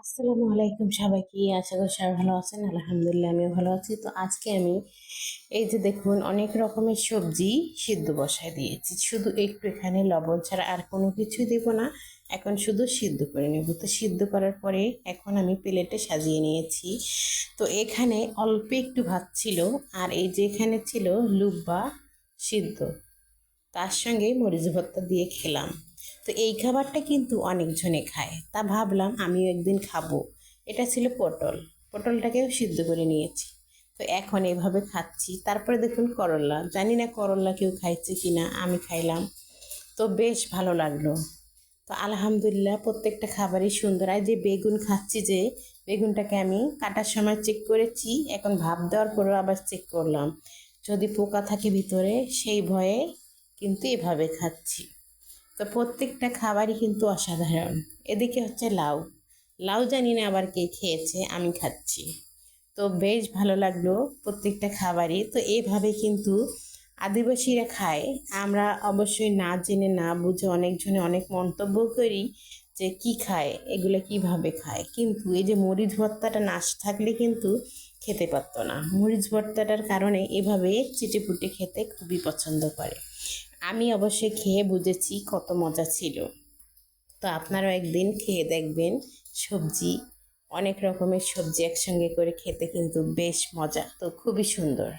আসসালামু আলাইকুম সবাইকে, আশা করি সবাই ভালো আছেন। আলহামদুলিল্লাহ আমিও ভালো আছি। তো আজকে আমি এই যে দেখুন অনেক রকমের সবজি সিদ্ধ বসায় দিয়েছি, শুধু একটু এখানে লবণ ছাড়া আর কোনো কিছুই দেব না। এখন শুধু সিদ্ধ করে নেব। তো সিদ্ধ করার পরে এখন আমি প্লেটে সাজিয়ে নিয়েছি। তো এখানে অল্প একটু ভাত ছিল, আর এই যে এখানে ছিল লুব্বা সিদ্ধ, তার সঙ্গে মরিচ ভর্তা দিয়ে খেলাম। তো এই খাবারটা কিন্তু অনেকজনে খায়, তা ভাবলাম আমিও একদিন খাবো। এটা ছিল পটল, পটলটাকেও সিদ্ধ করে নিয়েছি। তো এখন এভাবে খাচ্ছি। তারপরে দেখুন করল্লা, জানি না করল্লা কেউ খাইছে কিনা, আমি খাইলাম। তো বেশ ভালো লাগলো। তো আলহামদুলিল্লাহ প্রত্যেকটা খাবারই সুন্দর। আর যে বেগুন খাচ্ছি, যে বেগুনটাকে আমি কাটার সময় চেক করেছি, এখন ভাপ দেওয়ার পরেও আবার চেক করলাম যদি পোকা থাকে ভিতরে, সেই ভয়ে কিন্তু এভাবে খাচ্ছি। তো প্রত্যেকটা খাবারই কিন্তু অসাধারণ। এদিকে হচ্ছে লাউ, লাউ জানি না আবার কে খেয়েছে, আমি খাচ্ছি। তো বেশ ভালো লাগলো প্রত্যেকটা খাবারই। তো এইভাবে কিন্তু আদিবাসীরা খায়। আমরা অবশ্যই না জেনে না বুঝে অনেকজনে অনেক মন্তব্য করি যে কি খায়, এগুলো কিভাবে খায়, কিন্তু এই যে মরিচ ভর্তাটা না থাকলে কিন্তু খেতে পারতো না। মরিচ ভর্তাটার কারণে এভাবে চিটেপুটে খেতে খুবই পছন্দ করে। আমি অবশ্যই খেয়ে বুঝেছি কত মজা ছিল। তো আপনারাও একদিন খেয়ে দেখবেন। সবজি, অনেক রকমের সবজি একসঙ্গে করে খেতে কিন্তু বেশ মজা, তো খুবই সুন্দর।